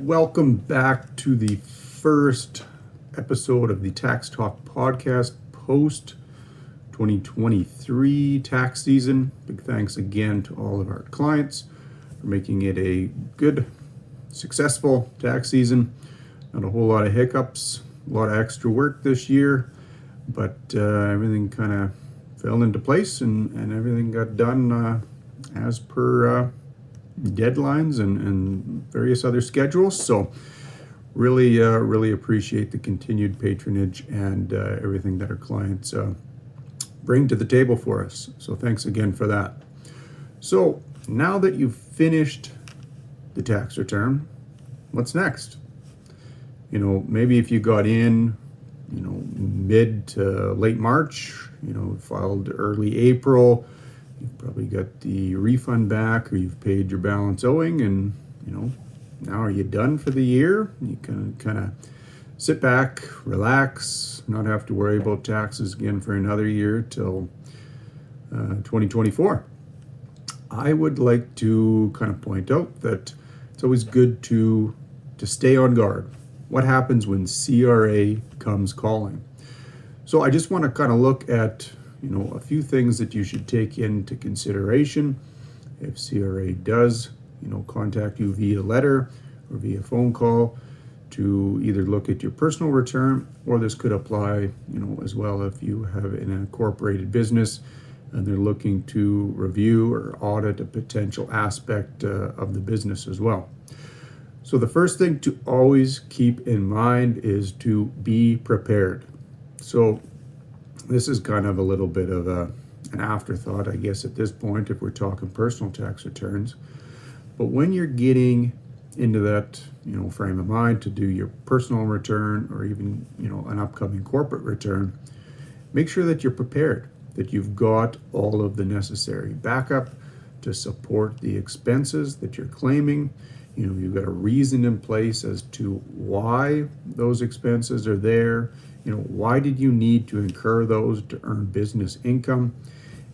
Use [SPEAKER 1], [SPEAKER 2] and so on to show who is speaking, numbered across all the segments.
[SPEAKER 1] Welcome back to the first episode of the Tax Talk podcast post 2023 tax season. Big thanks again to all of our clients for making it a good, successful tax season. Not a whole lot of hiccups, a lot of extra work this year, but everything kind of fell into place and everything got done as per deadlines and various other schedules. So really appreciate the continued patronage and everything that our clients bring to the table for us. So thanks again for that. So now that you've finished the tax return, what's next? Maybe if you got in, mid to late March, filed early April, you've probably got the refund back or you've paid your balance owing, and now are you done for the year? You can kind of sit back, relax, not have to worry about taxes again for another year till 2024. I would like to kind of point out that it's always good to stay on guard. What happens when CRA comes calling? So I just want to kind of look at a few things that you should take into consideration if CRA does, contact you via letter or via phone call to either look at your personal return, or this could apply, as well if you have an incorporated business and they're looking to review or audit a potential aspect of the business as well. So the first thing to always keep in mind is to be prepared. So this is kind of a little bit of an afterthought, I guess, at this point, if we're talking personal tax returns. But when you're getting into that, frame of mind to do your personal return or even, an upcoming corporate return, make sure that you're prepared, that you've got all of the necessary backup to support the expenses that you're claiming. You've got a reason in place as to why those expenses are there. Why did you need to incur those to earn business income?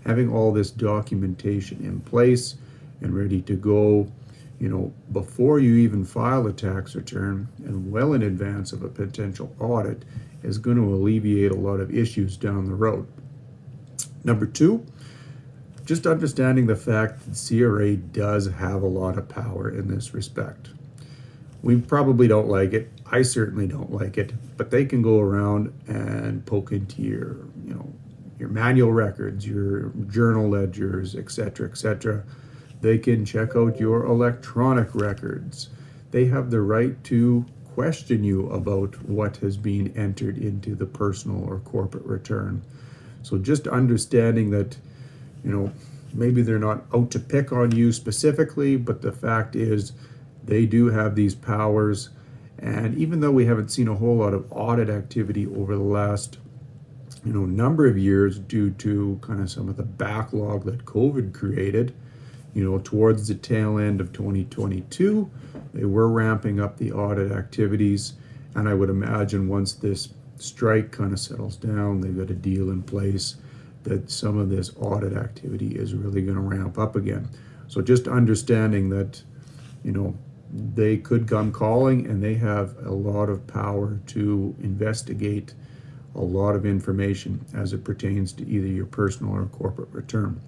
[SPEAKER 1] Having all this documentation in place and ready to go, before you even file a tax return and well in advance of a potential audit is going to alleviate a lot of issues down the road. Number two, just understanding the fact that CRA does have a lot of power in this respect. We probably don't like it. I certainly don't like it, but they can go around and poke into your manual records, your journal ledgers, etc. They can check out your electronic records. They have the right to question you about what has been entered into the personal or corporate return. So just understanding that, maybe they're not out to pick on you specifically, but the fact is they do have these powers. And even though we haven't seen a whole lot of audit activity over the last, number of years due to kind of some of the backlog that COVID created, towards the tail end of 2022, they were ramping up the audit activities. And I would imagine once this strike kind of settles down, they've got a deal in place that some of this audit activity is really going to ramp up again. So just understanding that, they could come calling and they have a lot of power to investigate a lot of information as it pertains to either your personal or corporate return.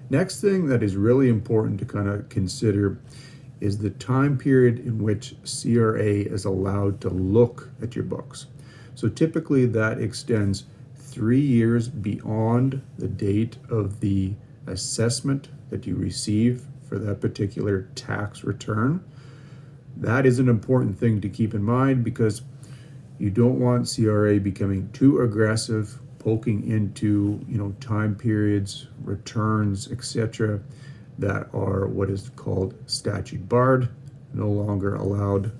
[SPEAKER 1] Next thing that is really important to kind of consider is the time period in which CRA is allowed to look at your books. So typically that extends 3 years beyond the date of the assessment that you receive for that particular tax return. That is an important thing to keep in mind because you don't want CRA becoming too aggressive, poking into, time periods, returns, etc. that are what is called statute barred, no longer allowed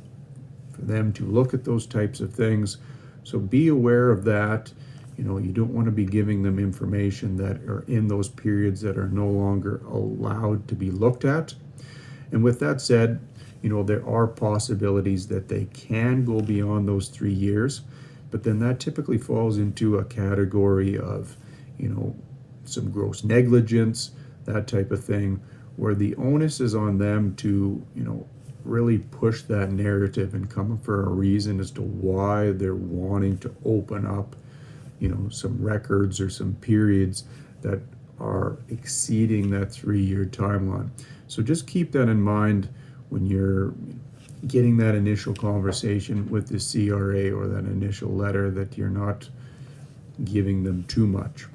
[SPEAKER 1] for them to look at those types of things. So be aware of that. You don't want to be giving them information that are in those periods that are no longer allowed to be looked at. And with that said, there are possibilities that they can go beyond those 3 years, but then that typically falls into a category of, some gross negligence, that type of thing, where the onus is on them to, really push that narrative and come for a reason as to why they're wanting to open up, some records or some periods that are exceeding that 3-year timeline. So just keep that in mind when you're getting that initial conversation with the CRA or that initial letter, that you're not giving them too much.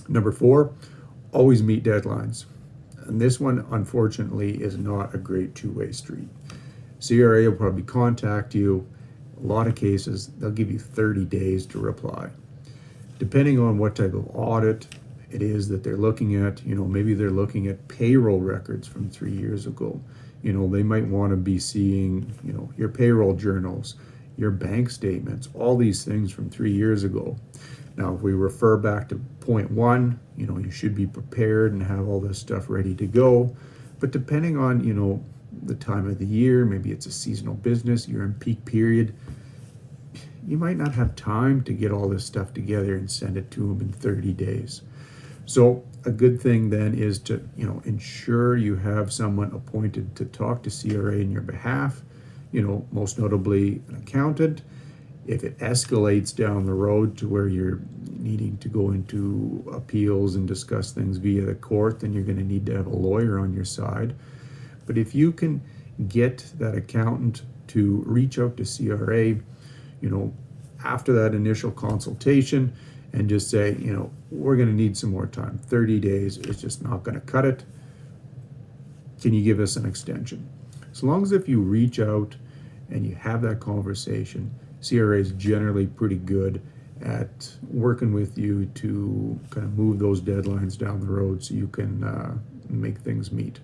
[SPEAKER 1] Number 4, always meet deadlines. And this one, unfortunately, is not a great two-way street. CRA will probably contact you. A lot of cases, they'll give you 30 days to reply. Depending on what type of audit it is that they're looking at, maybe they're looking at payroll records from 3 years ago. They might want to be seeing, your payroll journals, your bank statements, all these things from 3 years ago. Now, if we refer back to point 1, you should be prepared and have all this stuff ready to go. But depending on, the time of the year, maybe it's a seasonal business, you're in peak period, you might not have time to get all this stuff together and send it to them in 30 days. So a good thing then is to, ensure you have someone appointed to talk to CRA in your behalf, most notably an accountant. If it escalates down the road to where you're needing to go into appeals and discuss things via the court, then you're going to need to have a lawyer on your side. But if you can get that accountant to reach out to CRA, after that initial consultation, and just say, we're going to need some more time. 30 days is just not going to cut it. Can you give us an extension? As long as if you reach out and you have that conversation, CRA is generally pretty good at working with you to kind of move those deadlines down the road so you can make things meet.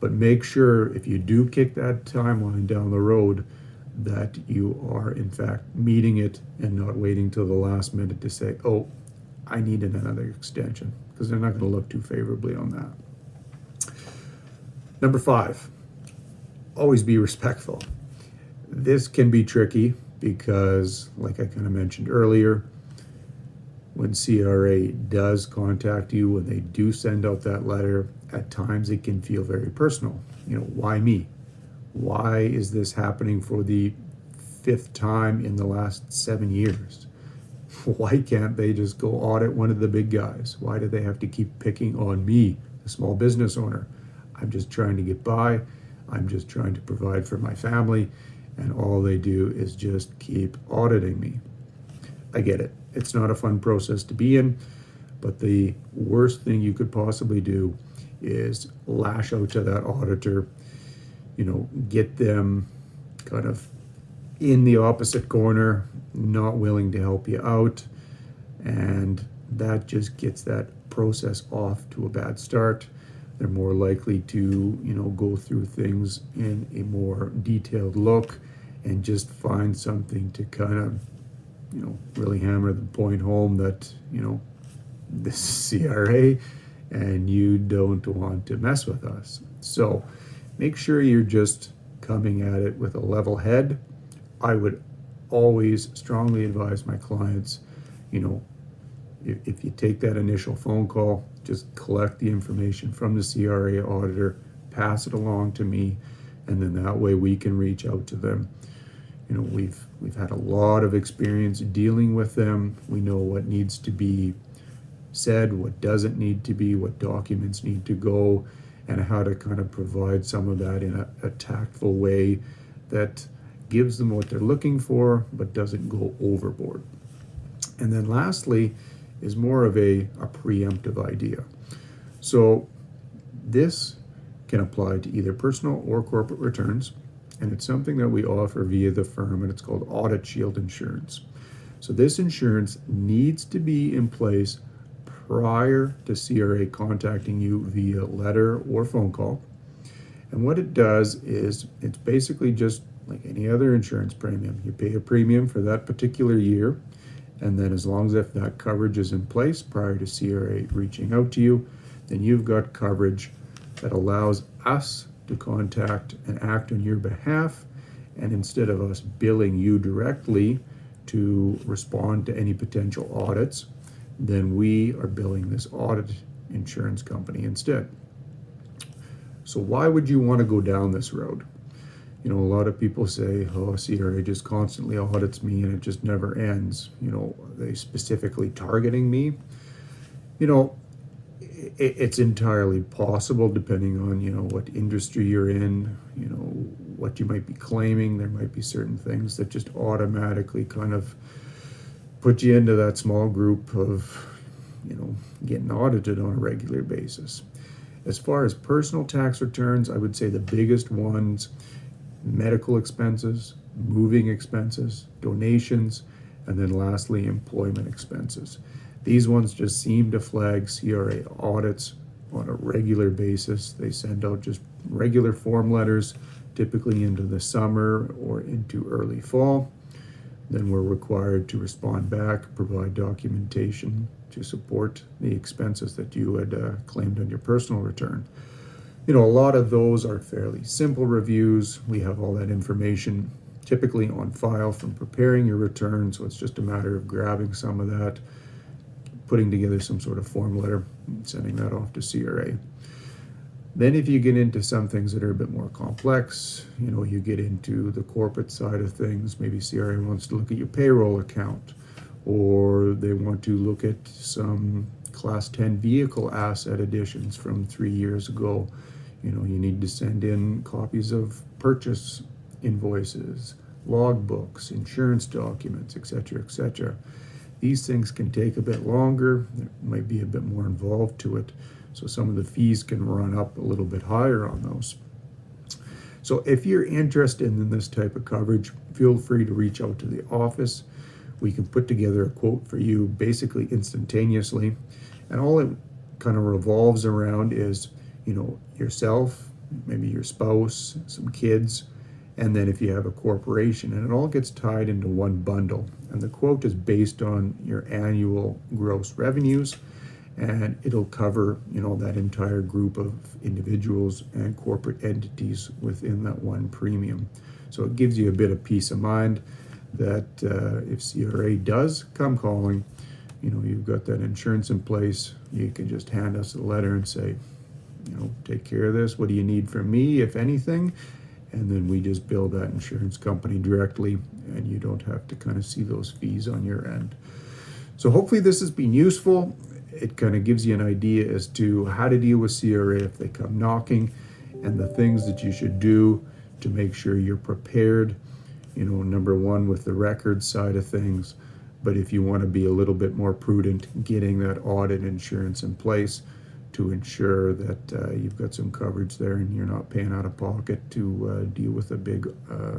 [SPEAKER 1] But make sure if you do kick that timeline down the road, that you are in fact meeting it and not waiting till the last minute to say, oh, I needed another extension, because they're not going to look too favorably on that. Number 5, always be respectful. This can be tricky because, like I kind of mentioned earlier, when CRA does contact you, when they do send out that letter, at times it can feel very personal. Why me? Why is this happening for the 5th time in the last 7 years? Why can't they just go audit one of the big guys? Why do they have to keep picking on me, the small business owner? I'm just trying to get by. I'm just trying to provide for my family. And all they do is just keep auditing me. I get it. It's not a fun process to be in, but the worst thing you could possibly do is lash out to that auditor, get them kind of in the opposite corner, not willing to help you out, and that just gets that process off to a bad start. They're more likely to, go through things in a more detailed look and just find something to kind of, really hammer the point home that, this is CRA and you don't want to mess with us. So make sure you're just coming at it with a level head. I would always strongly advise my clients, if you take that initial phone call, just collect the information from the CRA auditor, pass it along to me, and then that way we can reach out to them. We've had a lot of experience dealing with them. We know what needs to be said, what doesn't need to be, what documents need to go, and how to kind of provide some of that in a tactful way that gives them what they're looking for, but doesn't go overboard. And then lastly is more of a preemptive idea. So this can apply to either personal or corporate returns, and it's something that we offer via the firm, and it's called Audit Shield Insurance. So this insurance needs to be in place prior to CRA contacting you via letter or phone call. And what it does is it's basically just like any other insurance premium. You pay a premium for that particular year, and then as long as if that coverage is in place prior to CRA reaching out to you, then you've got coverage that allows us to contact and act on your behalf. And instead of us billing you directly to respond to any potential audits, then we are billing this audit insurance company instead. So why would you want to go down this road? A lot of people say, oh, CRA just constantly audits me and it just never ends. They specifically targeting me. You know, it's entirely possible depending on, what industry you're in, what you might be claiming. There might be certain things that just automatically kind of put you into that small group of, getting audited on a regular basis. As far as personal tax returns, I would say the biggest ones: medical expenses, moving expenses, donations, and then lastly, employment expenses. These ones just seem to flag CRA audits on a regular basis. They send out just regular form letters, typically into the summer or into early fall. Then we're required to respond back, provide documentation to support the expenses that you had claimed on your personal return. A lot of those are fairly simple reviews. We have all that information typically on file from preparing your return, so it's just a matter of grabbing some of that, putting together some sort of form letter, and sending that off to CRA. Then if you get into some things that are a bit more complex, you get into the corporate side of things. Maybe CRA wants to look at your payroll account, or they want to look at some Class 10 vehicle asset additions from 3 years ago. You need to send in copies of purchase invoices, logbooks, insurance documents, etc., etc. These things can take a bit longer. There might be a bit more involved to it. So some of the fees can run up a little bit higher on those. So if you're interested in this type of coverage, feel free to reach out to the office. We can put together a quote for you basically instantaneously. And all it kind of revolves around is, yourself, maybe your spouse, some kids, and then if you have a corporation, and it all gets tied into one bundle. And the quote is based on your annual gross revenues, and it'll cover, that entire group of individuals and corporate entities within that one premium. So it gives you a bit of peace of mind that if CRA does come calling, you've got that insurance in place. You can just hand us a letter and say, take care of this. What do you need from me, if anything? And then we just bill that insurance company directly, and you don't have to kind of see those fees on your end. So hopefully this has been useful. It kind of gives you an idea as to how to deal with CRA if they come knocking, and the things that you should do to make sure you're prepared. Number one, with the record side of things, but if you want to be a little bit more prudent, getting that audit insurance in place to ensure that you've got some coverage there and you're not paying out of pocket to deal with a big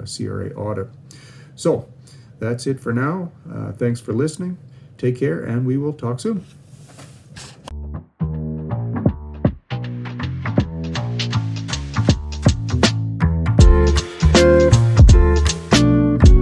[SPEAKER 1] CRA audit. So that's it for now. Thanks for listening. Take care, and we will talk soon.